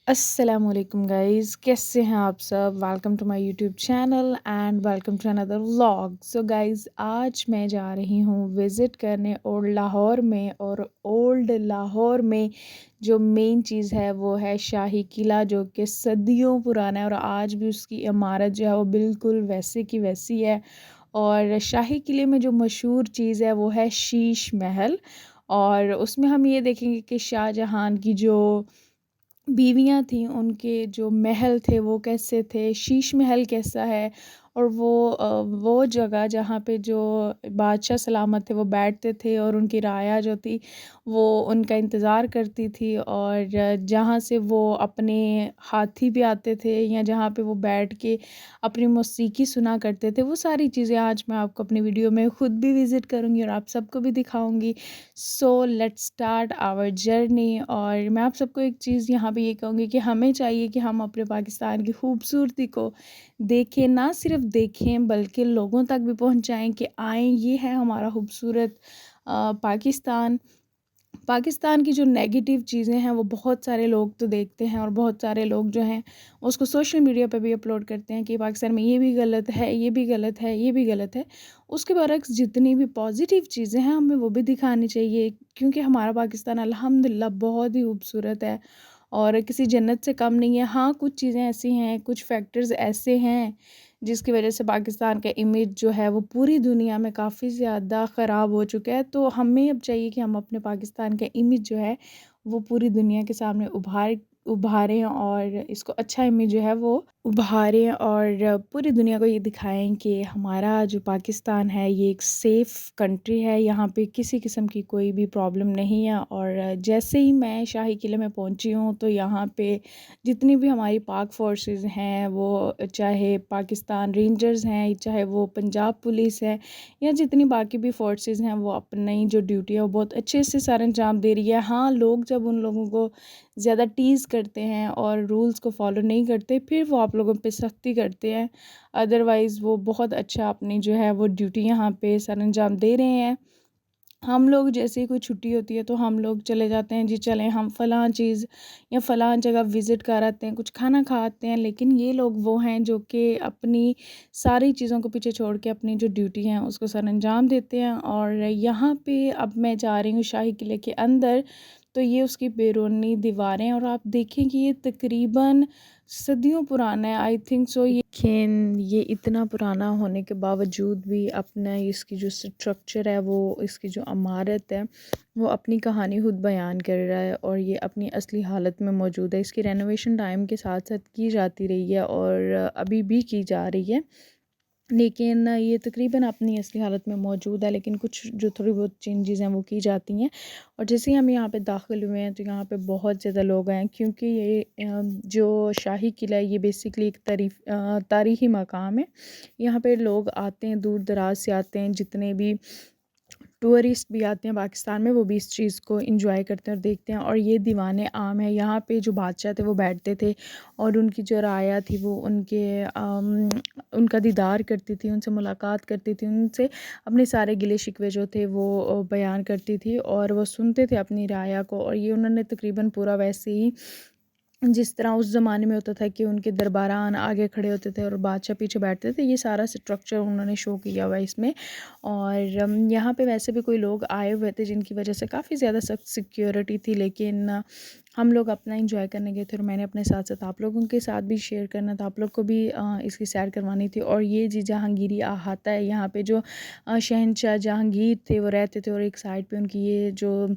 अस्सलामुअलैकुम गाइस, कैसे हैं आप सब। Welcome to my YouTube channel and welcome to another vlog. So guys, आज मैं जा रही हूँ विज़िट करने ओल्ड लाहौर में। और ओल्ड लाहौर में जो मेन चीज़ है वो है शाही किला, जो कि सदियों पुराना है और आज भी उसकी इमारत जो है वो बिल्कुल वैसे की वैसी है। और शाही किले में जो मशहूर चीज़ है वो है शीश महल। और उसमें हम ये देखेंगे कि शाहजहां की जो बीवियाँ थीं, उनके जो महल थे वो कैसे थे, शीश महल कैसा है। और वो जगह जहाँ पे जो बादशाह सलामत थे वो बैठते थे और उनकी राया जो थी वो उनका इंतज़ार करती थी। और जहाँ से वो अपने हाथी भी आते थे या जहाँ पे वो बैठ के अपनी मौसीकी सुना करते थे, वो सारी चीज़ें आज मैं आपको अपनी वीडियो में ख़ुद भी विज़िट करूँगी और आप सबको भी दिखाऊँगी। So let's start our journey. और मैं आप सबको एक चीज़ यहाँ पे ये कहूँगी कि हमें चाहिए कि हम अपने पाकिस्तान की खूबसूरती को देखें, ना सिर्फ देखें बल्कि लोगों तक भी पहुँचाएँ कि आएँ, ये है हमारा खूबसूरत पाकिस्तान। पाकिस्तान की जो नेगेटिव चीज़ें हैं वो बहुत सारे लोग तो देखते हैं और बहुत सारे लोग जो हैं उसको सोशल मीडिया पे भी अपलोड करते हैं कि पाकिस्तान में ये भी गलत है, ये भी गलत है, ये भी गलत है। उसके बरक्स जितनी भी पॉजिटिव चीज़ें हैं हमें वो भी दिखानी चाहिए, क्योंकि हमारा पाकिस्तान अल्हम्दुलिल्लाह बहुत ही खूबसूरत है और किसी जन्नत से कम नहीं है। हाँ, कुछ चीज़ें ऐसी हैं, कुछ फैक्टर्स ऐसे हैं जिसकी वजह से पाकिस्तान का इमेज जो है वो पूरी दुनिया में काफ़ी ज़्यादा ख़राब हो चुका है। तो हमें अब चाहिए कि हम अपने पाकिस्तान का इमेज जो है वो पूरी दुनिया के सामने उभारें और इसको अच्छा इमेज जो है वो उभारें और पूरी दुनिया को ये दिखाएं कि हमारा जो पाकिस्तान है ये एक सेफ़ कंट्री है, यहाँ पे किसी किस्म की कोई भी प्रॉब्लम नहीं है। और जैसे ही मैं शाही किले में पहुंची हूँ तो यहाँ पे जितनी भी हमारी पाक फोर्सेस हैं, वो चाहे पाकिस्तान रेंजर्स हैं, चाहे वो पंजाब पुलिस है या जितनी बाकी भी फोर्सेस हैं, वो अपनी जो ड्यूटी है वो बहुत अच्छे से सर अंजाम दे रही है। हाँ, लोग जब उन लोगों को ज़्यादा टीज़ करते हैं और रूल्स को फॉलो नहीं करते फिर वो आप लोगों पे सख्ती करते हैं, अदरवाइज़ वो बहुत अच्छा अपनी जो है वो ड्यूटी यहाँ पे सर अंजाम दे रहे हैं। हम लोग जैसे ही कोई छुट्टी होती है तो हम लोग चले जाते हैं, जी चलें हम फ़लाँ चीज़ या फ़लाँ जगह विज़िट कर आते हैं, कुछ खाना खा आते हैं। लेकिन ये लोग वो हैं जो कि अपनी सारी चीज़ों को पीछे छोड़ के अपनी जो ड्यूटी है उसको सर अंजाम देते हैं। और यहाँ पे अब मैं जा रही हूँ शाही किले के अंदर, तो ये उसकी बैरूनी दीवारें और आप देखें कि ये तकरीबन सदियों पुराना है, आई थिंक सो। ये लेकिन ये इतना पुराना होने के बावजूद भी अपना इसकी जो स्ट्रक्चर है, वो इसकी जो इमारत है वो अपनी कहानी खुद बयान कर रहा है और ये अपनी असली हालत में मौजूद है। इसकी रेनोवेशन टाइम के साथ साथ की जाती रही है और अभी भी की जा रही है, लेकिन ये तकरीबन अपनी असली हालत में मौजूद है। लेकिन कुछ जो थोड़ी बहुत चेंजेस हैं वो की जाती हैं। और जैसे ही हम यहाँ पे दाखिल हुए हैं तो यहाँ पे बहुत ज़्यादा लोग हैं, क्योंकि ये जो शाही किला है ये बेसिकली एक तारीख़ी मकाम है। यहाँ पे लोग आते हैं, दूर दराज से आते हैं, जितने भी टूरिस्ट भी आते हैं पाकिस्तान में वो भी इस चीज़ को एंजॉय करते हैं और देखते हैं। और ये दीवाने आम है, यहाँ पे जो बादशाह थे वो बैठते थे और उनकी जो राया थी वो उनका दीदार करती थी, उनसे मुलाकात करती थी, उनसे अपने सारे गिले शिकवे जो थे वो बयान करती थी और वो सुनते थे अपनी राया को। और ये उन्होंने तकरीबन पूरा वैसे ही जिस तरह उस ज़माने में होता था कि उनके दरबारान आगे खड़े होते थे और बादशाह पीछे बैठते थे, ये सारा स्ट्रक्चर उन्होंने शो किया हुआ है इसमें। और यहाँ पे वैसे भी कोई लोग आए हुए थे जिनकी वजह से काफ़ी ज़्यादा सख्त सिक्योरिटी थी, लेकिन हम लोग अपना एंजॉय करने गए थे और मैंने अपने साथ साथ आप लोगों के साथ भी शेयर करना था, आप लोग को भी इसकी सैर करवानी थी। और ये जी जहांगीरी अहाता है, यहाँ पे जो शहनशाह जहांगीर थे वो रहते थे और एक साइड पे उनकी ये जो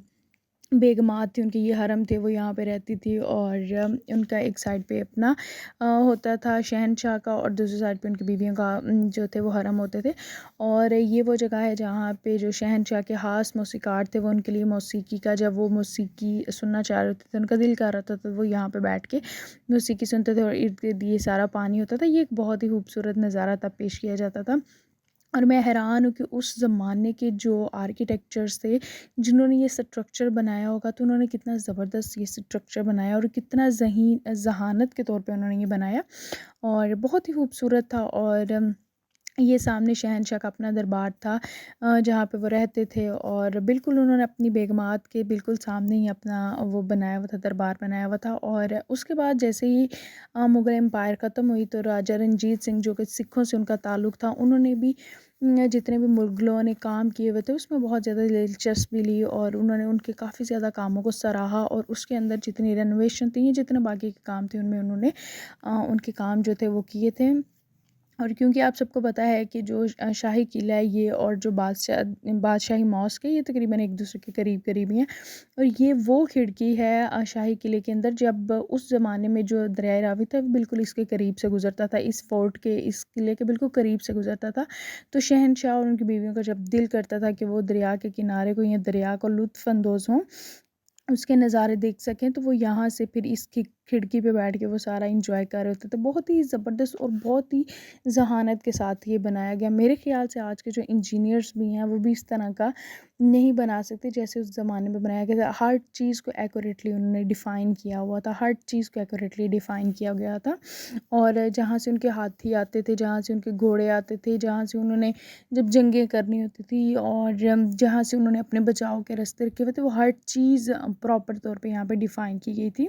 बेगमात थी, उनके ये हरम थे, वो यहाँ पे रहती थी। और उनका एक साइड पे अपना होता था शहनशाह का और दूसरी साइड पे उनकी बीवियों का जो थे वो हरम होते थे। और ये वो जगह है जहाँ पे जो शहनशाह के ख़ास मौसीकार थे वो उनके लिए मौसीकी का, जब वो मौसीकी सुनना चाह रहे थे, उनका दिल कर रहा था तो वो यहाँ पे बैठ के मौसीकी सुनते थे और इर्द-गिर्द ये सारा पानी होता था। ये एक बहुत ही खूबसूरत नज़ारा तब पेश किया जाता था। और मैं हैरान हूँ कि उस ज़माने के जो आर्किटेक्चर्स थे जिन्होंने ये स्ट्रक्चर बनाया होगा, तो उन्होंने कितना ज़बरदस्त ये स्ट्रक्चर बनाया और कितना ज़हीन ज़हानत के तौर पे उन्होंने ये बनाया और बहुत ही खूबसूरत था। और ये सामने शहंशाह का अपना दरबार था, जहाँ पे वो रहते थे, और बिल्कुल उन्होंने अपनी बेगमात के बिल्कुल सामने ही अपना वो बनाया हुआ था, दरबार बनाया हुआ था। और उसके बाद जैसे ही मुग़ल एम्पायर ख़त्म हुई, तो राजा रणजीत सिंह, जो कि सिखों से उनका ताल्लुक़ था, उन्होंने भी जितने भी मुग़लों ने काम किए हुए थे उसमें बहुत ज़्यादा दिलचस्पी ली, और उन्होंने उनके काफ़ी ज़्यादा कामों को सराहा, और उसके अंदर जितनी रेनोवेशन थी, जितने बाकी के काम थे, उनमें उन्होंने उनके काम जो थे वो किए थे। और क्योंकि आप सबको पता है कि जो शाही किला है ये, और जो बादशाही मॉस्क है, ये तकरीबन एक दूसरे के करीब-करीब ही हैं। और ये वो खिड़की है शाही किले के अंदर, जब उस ज़माने में जो दरियाए रावी था बिल्कुल इसके करीब से गुज़रता था, इस फ़ोर्ट के, इस किले के बिल्कुल करीब से गुज़रता था। तो शहंशाह और उनकी बीवियों का जब दिल करता था कि वो दरिया के किनारे को, या दरिया को लुत्फ़-अंदोज़ हों, उसके नज़ारे देख सकें, तो वो यहाँ से फिर इस खिड़की पे बैठ के वो सारा एंजॉय कर रहे होते थे। बहुत ही ज़बरदस्त और बहुत ही ज़हानत के साथ ये बनाया गया। मेरे ख़्याल से आज के जो इंजीनियर्स भी हैं वो भी इस तरह का नहीं बना सकते जैसे उस ज़माने में बनाया गया था। हर चीज़ को एक्यूरेटली उन्होंने डिफ़ाइन किया हुआ था, हर चीज़ को एक्यूरेटली डिफ़ाइन किया गया था। और जहाँ से उनके हाथी आते थे, जहाँ से उनके घोड़े आते थे, जहाँ से उन्होंने जब जंगें करनी होती थी, और जहाँ से उन्होंने अपने बचाव के रास्ते रखे हुए थे, वो हर चीज़ प्रॉपर तौर पे यहाँ पे डिफ़ाइन की गई थी।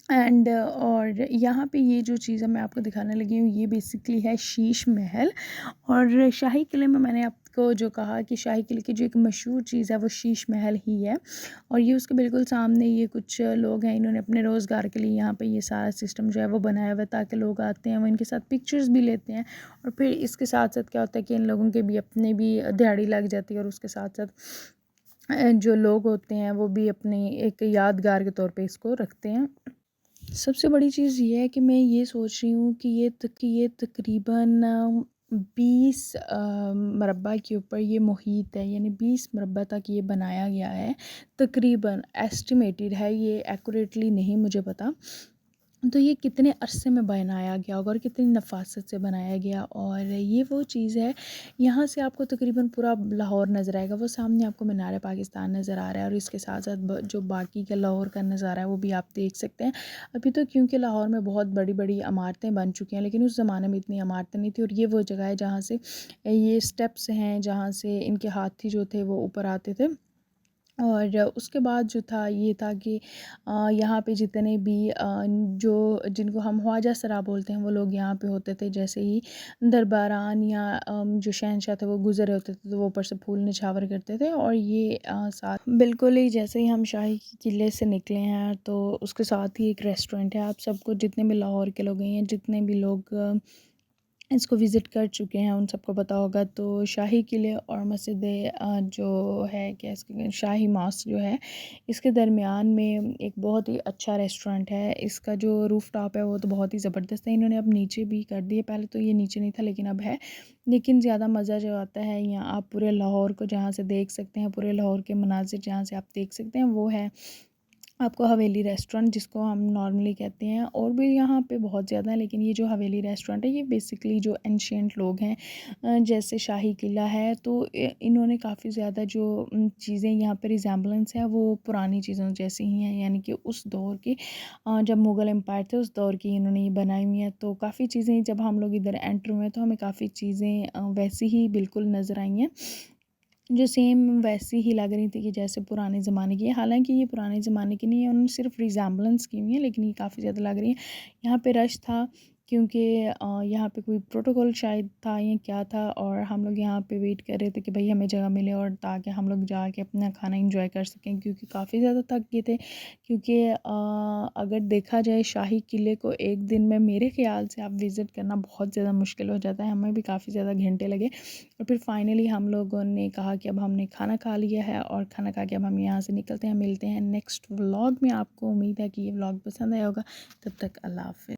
और यहाँ पे ये जो चीज़ है मैं आपको दिखाने लगी हूँ, ये बेसिकली है शीश महल। और शाही किले में मैंने आपको जो कहा कि शाही किले की जो एक मशहूर चीज़ है वो शीश महल ही है। और ये उसके बिल्कुल सामने ये कुछ लोग हैं, इन्होंने अपने रोज़गार के लिए यहाँ पे ये सारा सिस्टम जो है वो बनाया हुआ है, ताकि लोग आते हैं वो इनके साथ पिक्चर्स भी लेते हैं। और फिर इसके साथ साथ क्या होता है कि इन लोगों के भी अपने भी दिहाड़ी लग जाती है, और उसके साथ साथ जो लोग होते हैं वो भी अपनी एक यादगार के तौर पे इसको रखते हैं। सबसे बड़ी चीज़ ये है कि मैं ये सोच रही हूँ कि ये तकरीबन 20 मरबा के ऊपर ये मुहित है, यानी 20 मरबा तक ये बनाया गया है। तकरीबन एस्टिमेटेड है, ये एक्यूरेटली नहीं मुझे पता। तो ये कितने अरसे में बनाया गया होगा और कितनी नफ़ासत से बनाया गया, और ये वो चीज़ है। यहाँ से आपको तकरीबन पूरा लाहौर नज़र आएगा, वो सामने आपको मीनार पाकिस्तान नज़र आ रहा है, और इसके साथ साथ जो बाकी का लाहौर का नज़ारा है वो भी आप देख सकते हैं। अभी तो क्योंकि लाहौर में बहुत बड़ी बड़ी इमारतें बन चुकी हैं, लेकिन उस ज़माने में इतनी इमारतें नहीं थी, और ये वो जगह है जहाँ से ये स्टेप्स हैं, जहाँ से इनके हाथी जो थे वो ऊपर आते थे। और उसके बाद जो था ये था कि यहाँ पे जितने भी जो जिनको हम ख्वाजा सरा बोलते हैं वो लोग यहाँ पे होते थे। जैसे ही दरबारान या जो शहंशाह थे वो गुज़र होते थे, तो वो ऊपर से फूल निछावर करते थे। और ये साथ बिल्कुल ही जैसे ही हम शाही किले से निकले हैं, तो उसके साथ ही एक रेस्टोरेंट है। आप सबको, जितने भी लाहौर के लोग हैं, जितने भी लोग इसको विज़िट कर चुके हैं, उन सबको पता होगा। तो शाही किले और मस्जिद जो है, क्या इसके शाही मॉस्क जो है, इसके दरमियान में एक बहुत ही अच्छा रेस्टोरेंट है। इसका जो रूफ़ टॉप है वो तो बहुत ही ज़बरदस्त है। इन्होंने अब नीचे भी कर दिए, पहले तो ये नीचे नहीं था लेकिन अब है। लेकिन ज़्यादा मज़ा जो आता है, यहाँ आप पूरे लाहौर को जहाँ से देख सकते हैं, पूरे लाहौर के मनाज़िर जहाँ से आप देख सकते हैं, वो है आपको हवेली रेस्टोरेंट, जिसको हम नॉर्मली कहते हैं। और भी यहाँ पे बहुत ज़्यादा है, लेकिन ये जो हवेली रेस्टोरेंट है, ये बेसिकली जो एंशिएंट लोग हैं, जैसे शाही किला है, तो इन्होंने काफ़ी ज़्यादा जो चीज़ें यहाँ पे रिजेम्बलेंस है वो पुरानी चीज़ों जैसी ही हैं, यानी कि उस दौर की, जब मुग़ल एम्पायर थे उस दौर की इन्होंने ये बनाई हुई हैं। तो काफ़ी चीज़ें, जब हम लोग इधर एंटर हुए तो हमें काफ़ी चीज़ें वैसी ही बिल्कुल नज़र आई हैं, जो सेम वैसी ही लग रही थी कि जैसे पुराने ज़माने की है। हालाँकि ये पुराने ज़माने की नहीं है, उन्होंने सिर्फ़ रिज़ेम्बलेंस की हुई है, लेकिन ये काफ़ी ज़्यादा लग रही है। यहाँ पे रश था क्योंकि यहाँ पे कोई प्रोटोकॉल शायद था या क्या था, और हम लोग यहाँ पे वेट कर रहे थे कि भई हमें जगह मिले, और ताकि हम लोग जाके अपना खाना एन्जॉय कर सकें, क्योंकि काफ़ी ज़्यादा थक गए थे। क्योंकि अगर देखा जाए शाही किले को एक दिन में मेरे ख़्याल से आप विज़िट करना बहुत ज़्यादा मुश्किल हो जाता है। हमें भी काफ़ी ज़्यादा घंटे लगे, और फिर फाइनली हम लोगों ने कहा कि अब हमने खाना खा लिया है, और खाना खा के अब हम यहाँ से निकलते हैं। मिलते हैं नेक्स्ट व्लॉग में। आपको उम्मीद है कि ये व्लॉग पसंद आया होगा। तब तक अल्लाह हाफ़िज़।